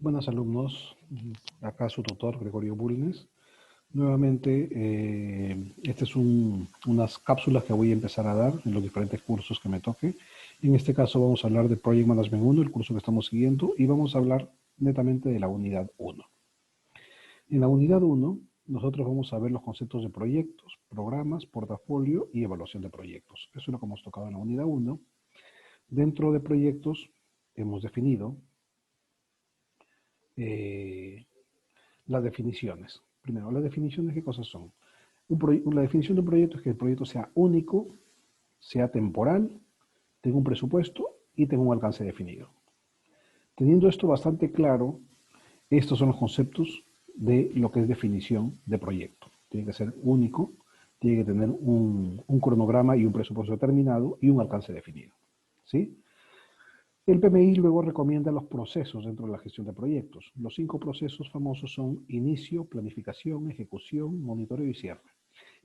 Buenas alumnos, acá su tutor Gregorio Bulnes. Nuevamente, estas son unas cápsulas que voy a empezar a dar en los diferentes cursos que me toque. En este caso vamos a hablar de Project Management 1, el curso que estamos siguiendo, y vamos a hablar netamente de la unidad 1. En la unidad 1, nosotros vamos a ver los conceptos de proyectos, programas, portafolio y evaluación de proyectos. Eso es lo que hemos tocado en la unidad 1. Dentro de proyectos hemos definido las definiciones. Primero, las definiciones, ¿qué cosas son? La definición de un proyecto es que el proyecto sea único, sea temporal, tenga un presupuesto y tenga un alcance definido. Teniendo esto bastante claro, estos son los conceptos de lo que es definición de proyecto. Tiene que ser único, tiene que tener un cronograma y un presupuesto determinado y un alcance definido. ¿Sí? El PMI luego recomienda los procesos dentro de la gestión de proyectos. Los 5 procesos famosos son inicio, planificación, ejecución, monitoreo y cierre.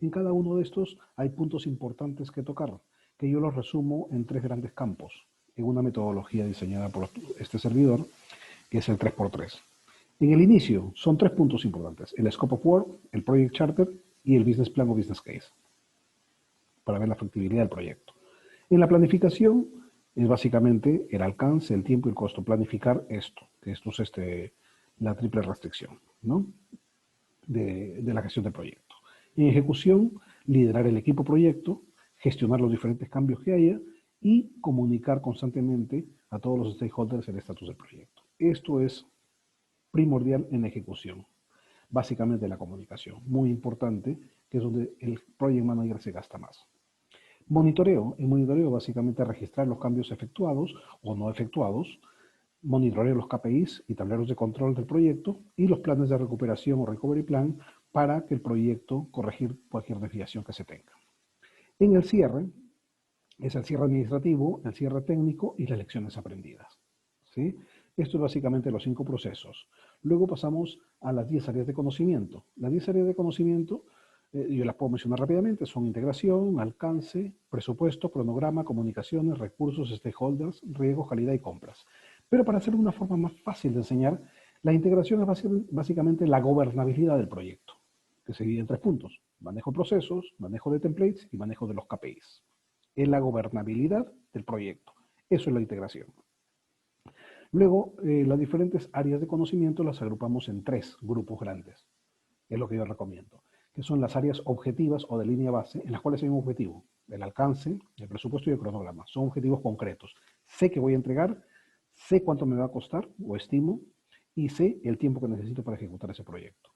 En cada uno de estos hay puntos importantes que tocar, que yo los resumo en 3 grandes campos, en una metodología diseñada por este servidor, que es el 3x3. En el inicio son 3 puntos importantes, el Scope of Work, el Project Charter y el Business Plan o Business Case, para ver la factibilidad del proyecto. En la planificación es básicamente el alcance, el tiempo y el costo. Planificar esto, que esto es la triple restricción, ¿no? de la gestión de proyecto. En ejecución, liderar el equipo proyecto, gestionar los diferentes cambios que haya y comunicar constantemente a todos los stakeholders el estatus del proyecto. Esto es primordial en ejecución. Básicamente la comunicación, muy importante, que es donde el project manager se gasta más. Monitoreo. En monitoreo básicamente registrar los cambios efectuados o no efectuados, monitoreo los KPIs y tableros de control del proyecto y los planes de recuperación o recovery plan para que el proyecto corregir cualquier desviación que se tenga. En el cierre, es el cierre administrativo, el cierre técnico y las lecciones aprendidas. ¿Sí? Esto es básicamente los 5 procesos. Luego pasamos a las 10 áreas de conocimiento. Las 10 áreas de conocimiento yo las puedo mencionar rápidamente, son integración, alcance, presupuesto, cronograma, comunicaciones, recursos, stakeholders, riesgos, calidad y compras. Pero para hacerlo de una forma más fácil de enseñar, la integración es básicamente la gobernabilidad del proyecto, que se divide en 3 puntos, manejo de procesos, manejo de templates y manejo de los KPIs. Es la gobernabilidad del proyecto. Eso es la integración. Luego, las diferentes áreas de conocimiento las agrupamos en 3 grupos grandes. Es lo que yo recomiendo, que son las áreas objetivas o de línea base, en las cuales hay un objetivo, el alcance, el presupuesto y el cronograma. Son objetivos concretos. Sé que voy a entregar, sé cuánto me va a costar, o estimo, y sé el tiempo que necesito para ejecutar ese proyecto.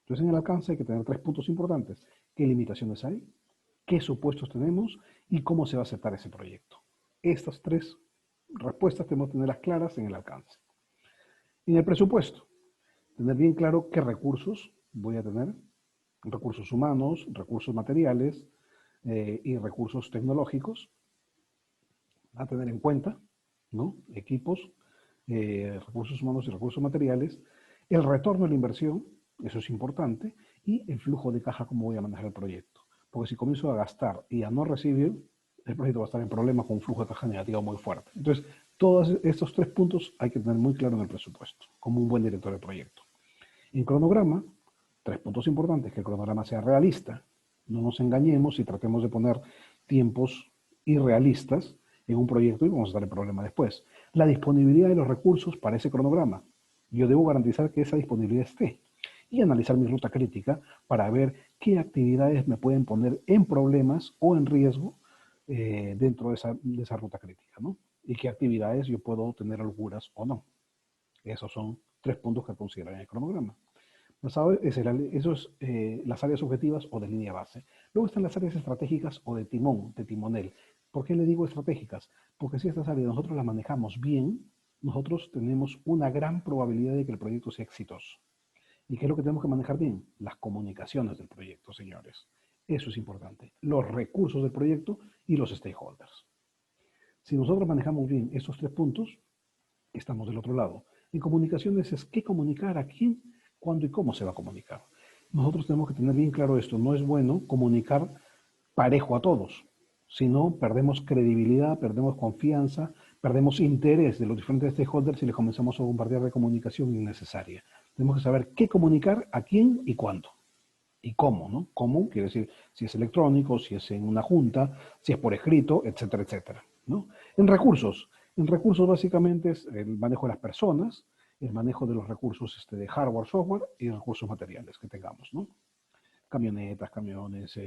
Entonces, en el alcance hay que tener 3 puntos importantes. ¿Qué limitaciones hay? ¿Qué supuestos tenemos? ¿Y cómo se va a aceptar ese proyecto? Estas 3 respuestas tenemos que tenerlas claras en el alcance. En el presupuesto, tener bien claro qué recursos voy a tener, recursos humanos, recursos materiales y recursos tecnológicos a tener en cuenta, ¿no? Equipos, recursos humanos y recursos materiales, el retorno de la inversión, eso es importante, y el flujo de caja, cómo voy a manejar el proyecto. Porque si comienzo a gastar y a no recibir, el proyecto va a estar en problemas con un flujo de caja negativo muy fuerte. Entonces, todos estos 3 puntos hay que tener muy claro en el presupuesto, como un buen director de proyecto. En cronograma, 3 puntos importantes, que el cronograma sea realista, no nos engañemos y tratemos de poner tiempos irrealistas en un proyecto y vamos a estar en problema después. La disponibilidad de los recursos para ese cronograma. Yo debo garantizar que esa disponibilidad esté y analizar mi ruta crítica para ver qué actividades me pueden poner en problemas o en riesgo dentro de esa ruta crítica, ¿no? Y qué actividades yo puedo tener holguras o no. Esos son 3 puntos que consideran el cronograma. Eso es las áreas objetivas o de línea base. Luego están las áreas estratégicas o de timón, de timonel. ¿Por qué le digo estratégicas? Porque si estas áreas nosotros las manejamos bien, nosotros tenemos una gran probabilidad de que el proyecto sea exitoso. ¿Y qué es lo que tenemos que manejar bien? Las comunicaciones del proyecto, señores. Eso es importante. Los recursos del proyecto y los stakeholders. Si nosotros manejamos bien estos 3 puntos, estamos del otro lado. En comunicaciones es qué comunicar, a quién, cuándo y cómo se va a comunicar. Nosotros tenemos que tener bien claro esto. No es bueno comunicar parejo a todos, sino perdemos credibilidad, perdemos confianza, perdemos interés de los diferentes stakeholders y les comenzamos a bombardear de comunicación innecesaria. Tenemos que saber qué comunicar, a quién y cuándo. Y cómo, ¿no? Cómo quiere decir si es electrónico, si es en una junta, si es por escrito, etcétera, etcétera, ¿no? En recursos básicamente es el manejo de las personas, el manejo de los recursos de hardware, software y recursos materiales que tengamos, ¿no? Camionetas, camiones,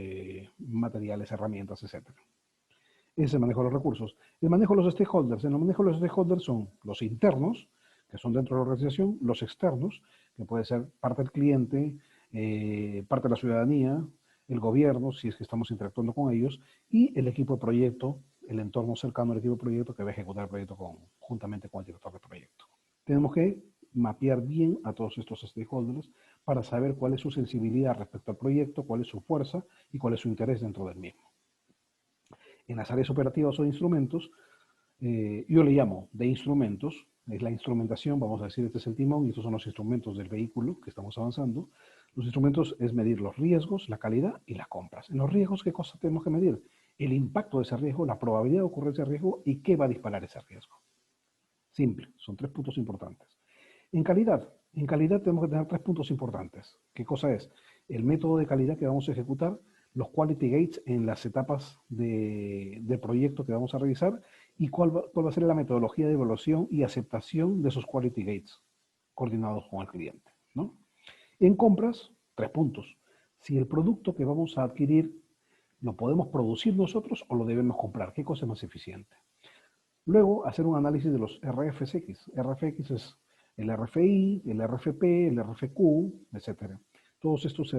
materiales, herramientas, etcétera. Ese es el manejo de los recursos. El manejo de los stakeholders. En el manejo de los stakeholders son los internos, que son dentro de la organización, los externos, que puede ser parte del cliente, parte de la ciudadanía, el gobierno, si es que estamos interactuando con ellos, y el equipo de proyecto, el entorno cercano al equipo de proyecto que va a ejecutar el proyecto juntamente con el director de proyecto. Tenemos que mapear bien a todos estos stakeholders para saber cuál es su sensibilidad respecto al proyecto, cuál es su fuerza y cuál es su interés dentro del mismo. En las áreas operativas o de instrumentos, yo le llamo de instrumentos, es la instrumentación, vamos a decir, este es el timón y estos son los instrumentos del vehículo que estamos avanzando. Los instrumentos es medir los riesgos, la calidad y las compras. En los riesgos, ¿qué cosas tenemos que medir? El impacto de ese riesgo, la probabilidad de ocurrencia de riesgo y qué va a disparar ese riesgo. Simple, son 3 puntos importantes. En calidad tenemos que tener 3 puntos importantes. ¿Qué cosa es? El método de calidad que vamos a ejecutar, los quality gates en las etapas de proyecto que vamos a revisar y cuál va a ser la metodología de evaluación y aceptación de esos quality gates coordinados con el cliente, ¿no? En compras, 3 puntos. Si el producto que vamos a adquirir lo podemos producir nosotros o lo debemos comprar, ¿qué cosa es más eficiente? Luego, hacer un análisis de los RFX. RFX es el RFI, el RFP, el RFQ, etc. Todos estos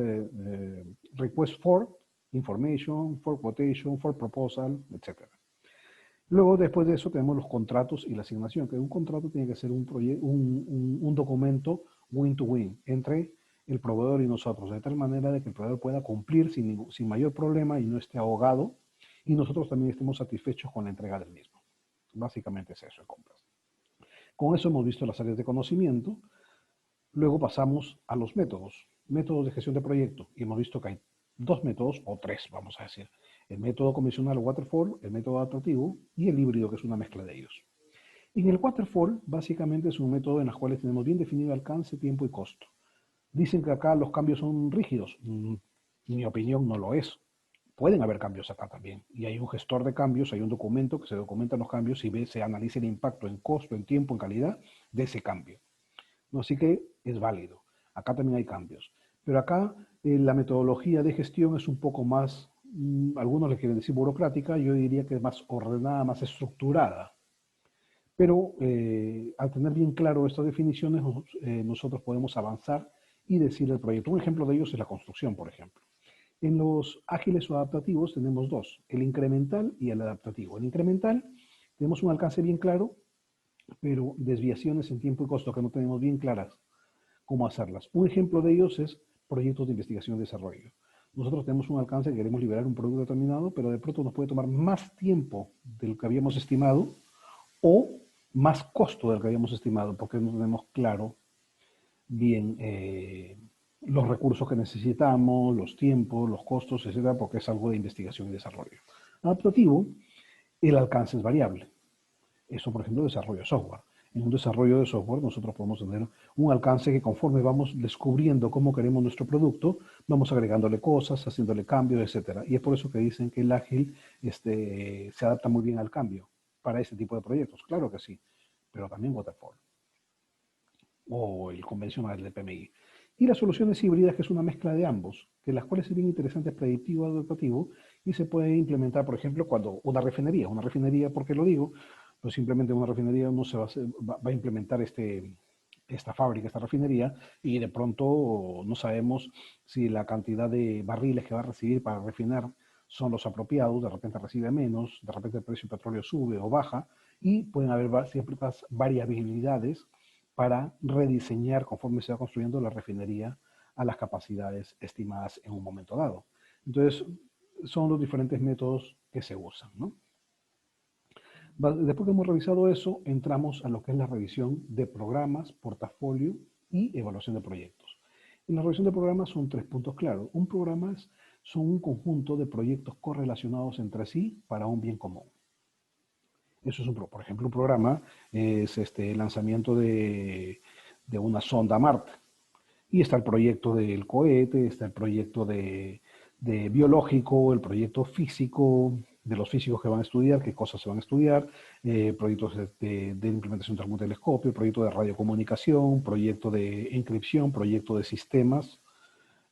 request for information, for quotation, for proposal, etc. Luego, después de eso, tenemos los contratos y la asignación, que un contrato tiene que ser un documento win-to-win entre el proveedor y nosotros, de tal manera de que el proveedor pueda cumplir sin mayor problema y no esté ahogado, y nosotros también estemos satisfechos con la entrega del mismo. Básicamente es eso en compras. Con eso hemos visto las áreas de conocimiento. Luego pasamos a los métodos. Métodos de gestión de proyecto. Y hemos visto que hay 2 métodos, o 3, vamos a decir. El método convencional waterfall, el método adaptativo y el híbrido, que es una mezcla de ellos. En el waterfall, básicamente es un método en el cual tenemos bien definido alcance, tiempo y costo. Dicen que acá los cambios son rígidos. Mi opinión no lo es. Pueden haber cambios acá también. Y hay un gestor de cambios, hay un documento que se documentan los cambios y se analiza el impacto en costo, en tiempo, en calidad de ese cambio. ¿No? Así que es válido. Acá también hay cambios. Pero acá la metodología de gestión es un poco más, algunos le quieren decir burocrática, yo diría que es más ordenada, más estructurada. Pero al tener bien claro estas definiciones, nosotros podemos avanzar y decir el proyecto. Un ejemplo de ellos es la construcción, por ejemplo. En los ágiles o adaptativos tenemos 2, el incremental y el adaptativo. El incremental tenemos un alcance bien claro, pero desviaciones en tiempo y costo que no tenemos bien claras cómo hacerlas. Un ejemplo de ellos es proyectos de investigación y desarrollo. Nosotros tenemos un alcance, queremos liberar un producto determinado, pero de pronto nos puede tomar más tiempo del que habíamos estimado o más costo del que habíamos estimado, porque no tenemos claro bien los recursos que necesitamos, los tiempos, los costos, etcétera, porque es algo de investigación y desarrollo. Adaptativo, el alcance es variable. Eso, por ejemplo, desarrollo de software. En un desarrollo de software nosotros podemos tener un alcance que conforme vamos descubriendo cómo queremos nuestro producto, vamos agregándole cosas, haciéndole cambios, etcétera. Y es por eso que dicen que el ágil se adapta muy bien al cambio para este tipo de proyectos. Claro que sí, pero también waterfall o el convencional de PMI. Y las soluciones híbridas, que es una mezcla de ambos, que las cuales es bien interesante, predictivo, adaptativo, y se puede implementar, por ejemplo, cuando una refinería, ¿por qué lo digo? Pues simplemente una refinería no se va a implementar esta fábrica, esta refinería, y de pronto no sabemos si la cantidad de barriles que va a recibir para refinar son los apropiados, de repente recibe menos, de repente el precio del petróleo sube o baja, y pueden haber ciertas variabilidades para rediseñar conforme se va construyendo la refinería a las capacidades estimadas en un momento dado. Entonces, son los diferentes métodos que se usan, ¿no? Después que hemos revisado eso, entramos a lo que es la revisión de programas, portafolio y evaluación de proyectos. En la revisión de programas son 3 puntos claros. Un programa son un conjunto de proyectos correlacionados entre sí para un bien común. Eso es, por ejemplo, un programa es el lanzamiento de una sonda a Marte. Y está el proyecto del cohete, está el proyecto de biológico, el proyecto físico, de los físicos que van a estudiar, qué cosas se van a estudiar, proyectos de implementación de algún telescopio, proyecto de radiocomunicación, proyecto de encripción, proyecto de sistemas,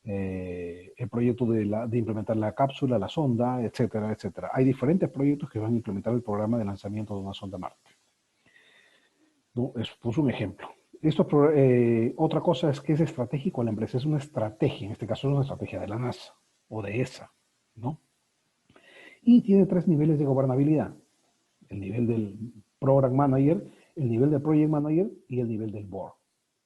el proyecto de implementar la cápsula, la sonda, etcétera, etcétera. Hay diferentes proyectos que van a implementar el programa de lanzamiento de una sonda Marte. ¿No? Es pues, un ejemplo. Otra cosa es que es estratégico a la empresa, es una estrategia, en este caso es una estrategia de la NASA o de ESA, ¿no? Y tiene 3 niveles de gobernabilidad: el nivel del Program Manager, el nivel del Project Manager y el nivel del Board,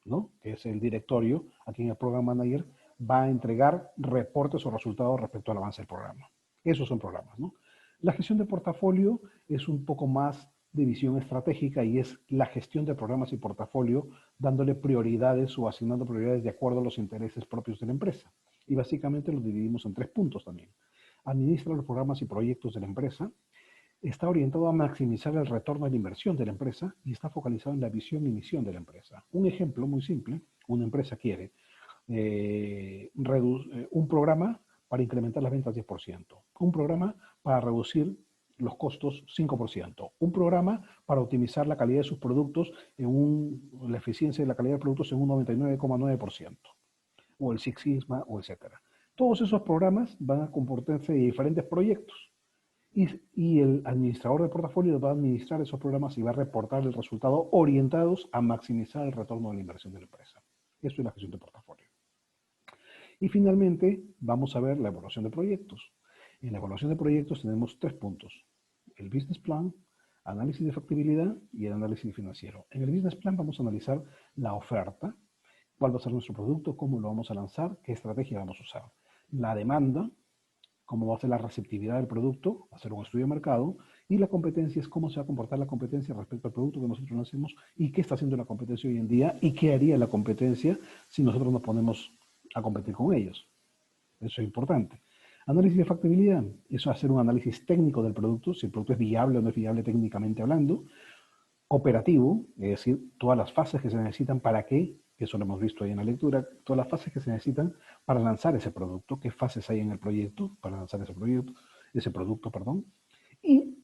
¿no? Que es el directorio a quien el Program Manager va a entregar reportes o resultados respecto al avance del programa. Esos son programas, ¿no? La gestión de portafolio es un poco más de visión estratégica y es la gestión de programas y portafolio dándole prioridades o asignando prioridades de acuerdo a los intereses propios de la empresa. Y básicamente lo dividimos en 3 puntos también. Administra los programas y proyectos de la empresa, está orientado a maximizar el retorno de la inversión de la empresa y está focalizado en la visión y misión de la empresa. Un ejemplo muy simple: una empresa quiere un programa para incrementar las ventas 10%, un programa para reducir los costos 5%, un programa para optimizar la calidad de sus productos, la eficiencia de la calidad de productos en un 99,9%, o el Six Sigma, o etcétera. Todos esos programas van a comportarse de diferentes proyectos y el administrador de portafolio va a administrar esos programas y va a reportar el resultado orientados a maximizar el retorno de la inversión de la empresa. Eso es la gestión de portafolio. Y finalmente vamos a ver la evaluación de proyectos. En la evaluación de proyectos tenemos 3 puntos: el business plan, análisis de factibilidad y el análisis financiero. En el business plan vamos a analizar la oferta, cuál va a ser nuestro producto, cómo lo vamos a lanzar, qué estrategia vamos a usar. La demanda, cómo va a ser la receptividad del producto, hacer un estudio de mercado, y la competencia es cómo se va a comportar la competencia respecto al producto que nosotros hacemos y qué está haciendo la competencia hoy en día y qué haría la competencia si nosotros nos ponemos a competir con ellos. Eso es importante. Análisis de factibilidad, eso es hacer un análisis técnico del producto, si el producto es viable o no es viable técnicamente hablando. Operativo, es decir, todas las fases que se necesitan para que eso lo hemos visto ahí en la lectura, todas las fases que se necesitan para lanzar ese producto, qué fases hay en el proyecto para lanzar ese producto, perdón, y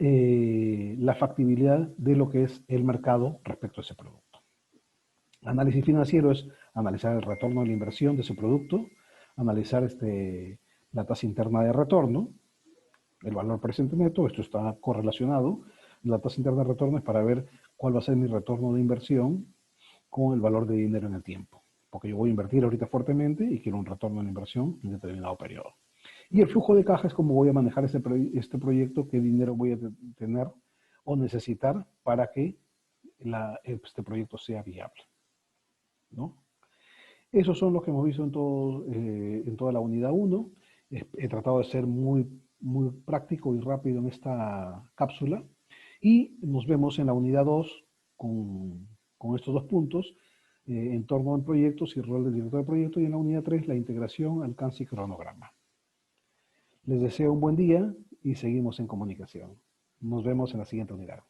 la factibilidad de lo que es el mercado respecto a ese producto. Análisis financiero es analizar el retorno de la inversión de ese producto, analizar la tasa interna de retorno, el valor presente neto, esto está correlacionado. La tasa interna de retorno es para ver cuál va a ser mi retorno de inversión con el valor de dinero en el tiempo, porque yo voy a invertir ahorita fuertemente y quiero un retorno de la inversión en determinado periodo. Y el flujo de caja es cómo voy a manejar este proyecto, qué dinero voy a tener o necesitar para que este proyecto sea viable, ¿no? Esos son los que hemos visto en toda la unidad 1. He tratado de ser muy, muy práctico y rápido en esta cápsula. Y nos vemos en la unidad 2 con estos 2 puntos, en torno a proyectos y rol del director de proyecto, y en la unidad 3 la integración, alcance y cronograma. Les deseo un buen día y seguimos en comunicación. Nos vemos en la siguiente unidad.